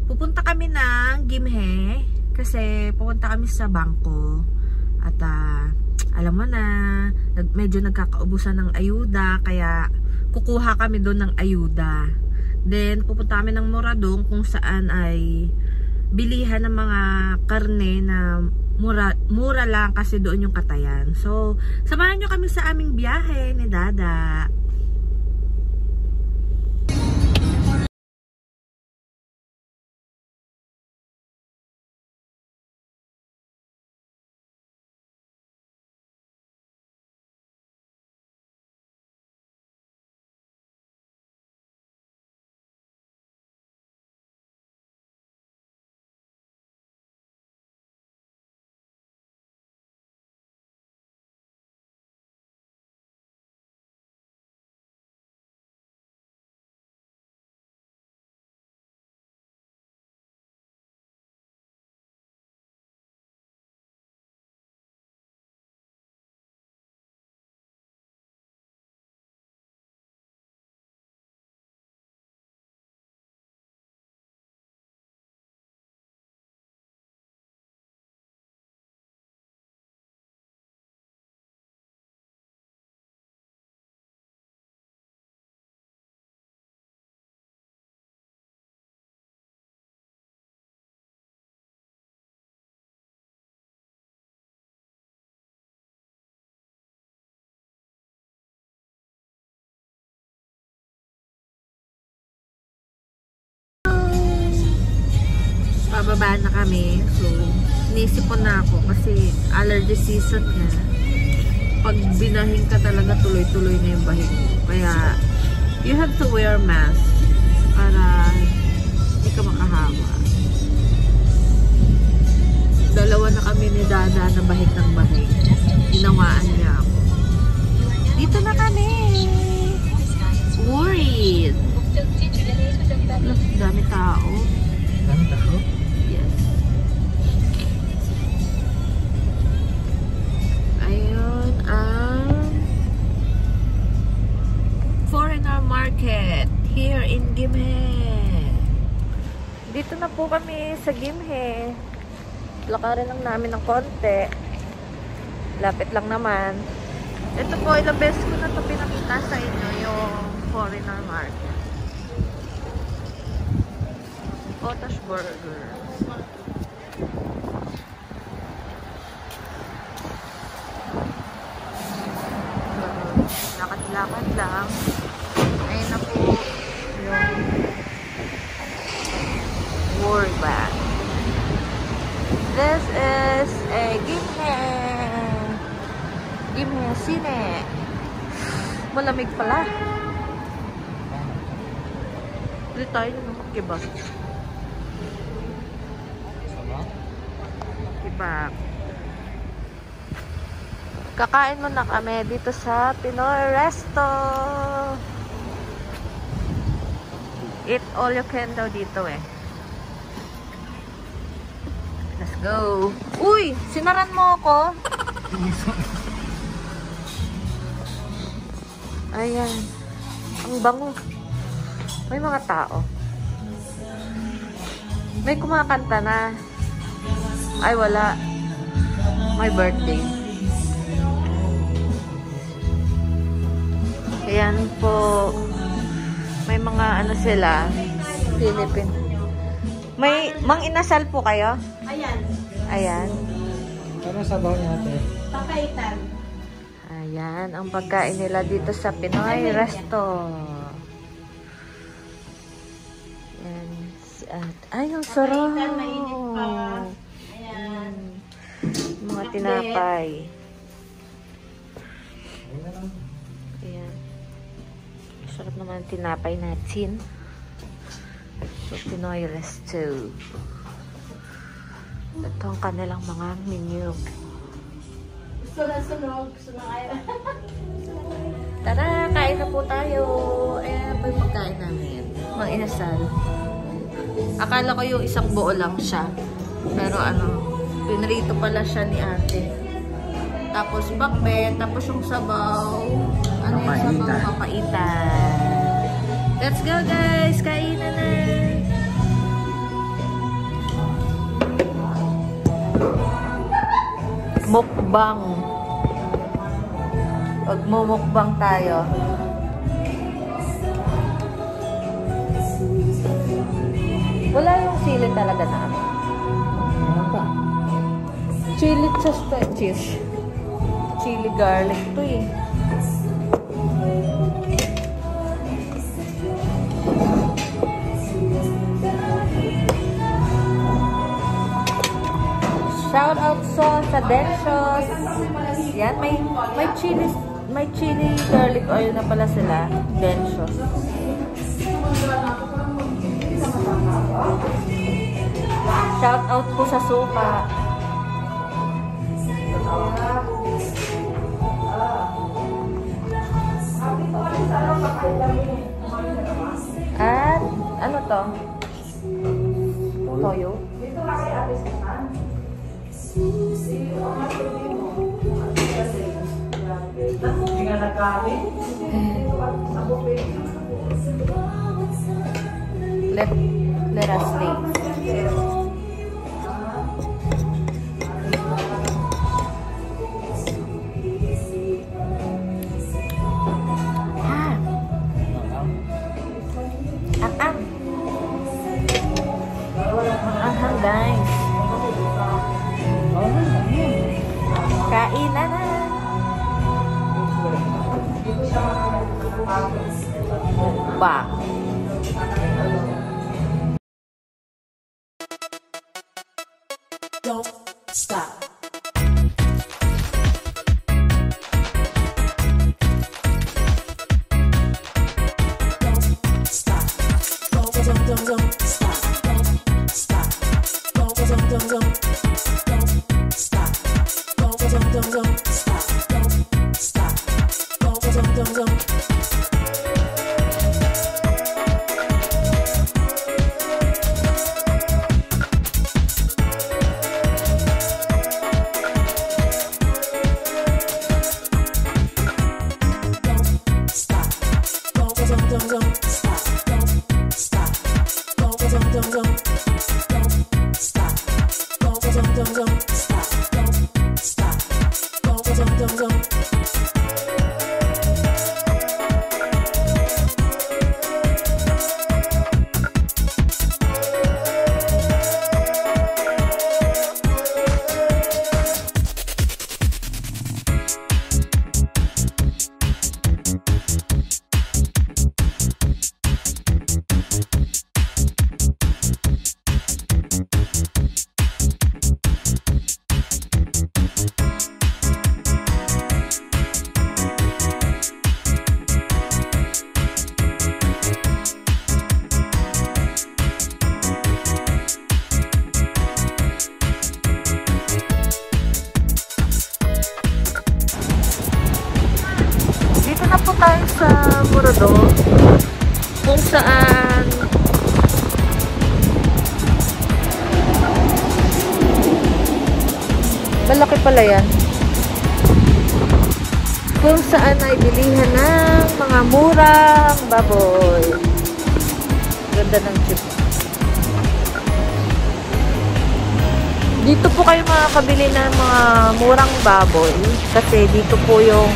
Pupunta kami ng Gimhe kasi pupunta kami sa bangko. At alam mo na, medyo nagkakaubusan ng ayuda, kaya kukuha kami doon ng ayuda. Then pupunta kami ng Moradong kung saan ay bilihan ng mga karne na mura lang kasi doon yung katayan. So, samahan nyo kami sa aming biyahe ni Dada. Pababa na kami. So, inisipon na ako kasi allergy season nga. Pag binahin ka talaga, tuloy-tuloy na yung bahing mo. Kaya, you have to wear mask para hindi ka makahawa. Dalawa na kami ni Dada na bahig ng bahig. Ginawaan niya ako. Dito na kami! Worried! Look, dami tao. Dami tao? Yes. Ayun ang foreigner market here in Gimhe. Dito na po kami sa Gimhe. Lakarin lang namin ng konti. Lapit lang naman. Ito po, ilang beses ko na ito pinakita sa inyo yung foreigner market. Potash Burger. Lakad-lakad lang. Ayun na po yung World Bank. This is a Gimhe Cine. Malamig pala. Dito tayo ng magkibag. Kakain muna kami dito sa Pinoy Resto. Eat all you can daw dito eh. Let's go. Uy! Sinaran mo ako. Ayan. Ang bango. May mga tao. May kumakanta na. Ay, wala. My birthday. Ayan po. May mga ano sila. Philippine. May mang inasal po kayo? Ayan. Ayan. Ano sabaw niya ate? Papaitan. Ayan. Ang pagkain nila dito sa Pinoy Resto. Ayan. Ay, ang sarap. Papaitan, mainit pa. Ayan. Mga tinapay. Ayan. Sarap naman tinapay natin. So, Pinoy Resto. Ito ang kanilang mga menu. Gusto na sunog. Gusto na kaya. Tara, kain na po tayo. Ayan po yung pagkain namin. Mga inasal. Akala ko yung isang buo lang siya. Pero ano, pinrito pala siya ni ate. Tapos bakbet, tapos yung sabaw. Ano yung sabaw? Papaitan. Let's go guys! Kainan na! Mukbang. Pagmumukbang tayo. Wala yung sili talaga namin. Ano pa? Chili cheese. Chili garlic to eh. Shout out sa Densos. Yan, may chili garlic oil na pala sila. Densos. Shout out po sa suka. At ano to? Toyo. Let us taste. Guys. Kainan na. Ba. Don't stop. Don't stop. Don't stop. Don't stop. Don't stop. Don't stop. tayo sa Murado kung saan malaki pala yan, kung saan ay bilihan ng mga murang baboy. Ganda ng chip. Dito po kayo makakabili ng mga murang baboy kasi dito po yung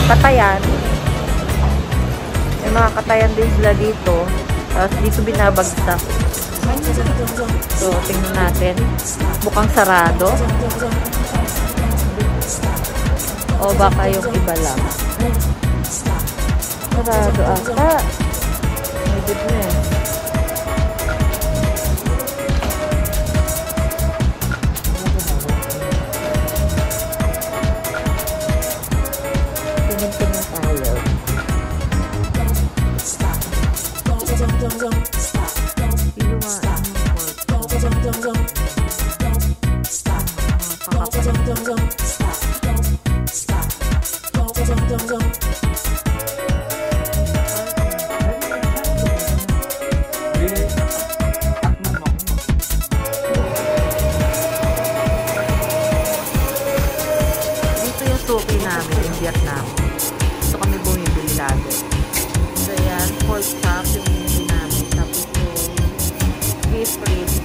katayan. May mga katayan din sila dito. Tapos dito binabagsak. So, tingnan natin. Mukhang sarado. O baka yung iba lang. Sarado ata. May goodness. Tingnan tayo. Dito yung suki namin in Vietnam. Dito kami bumibili lagi. So yan, pork chop yung bumibili namin. Tapos yung beef ribs.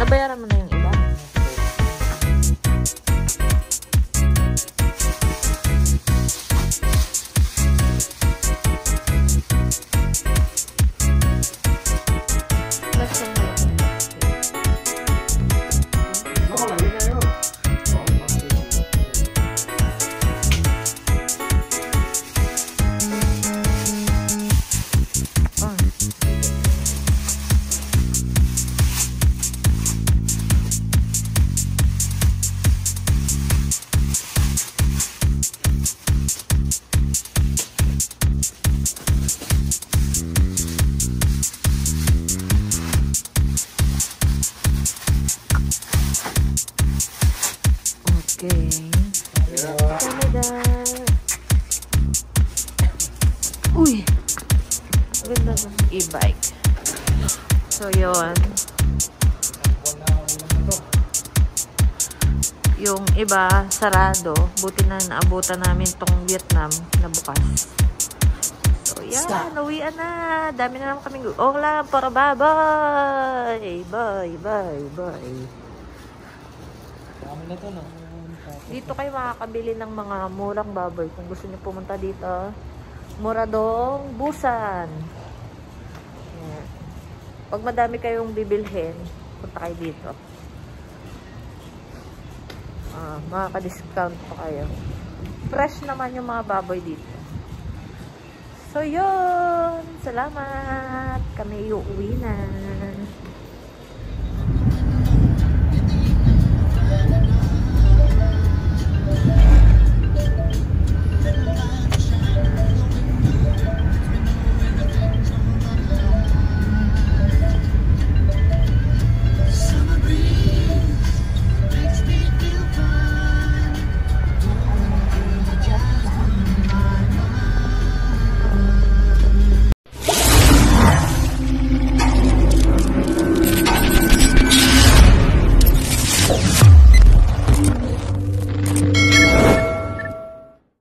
Nabayaran mo na yung iba. Okay. Canada. Uy! Ganda ng e-bike. So, yun. Yung iba, sarado. Buti na naabutan namin tong Vietnam na bukas. So, yan. Nawian na. Dami na naman kaming lang para bye-bye. Bye-bye. Dami na to, no? Dito kayo makakabili ng mga murang baboy. Kung gusto niyo pumunta dito, Muradong Busan. Ayan. Pag madami kayong bibilhin, punta kayo dito. Makaka-discount pa kayo. Fresh naman yung mga baboy dito. So, yun. Salamat. Kami uuwi na.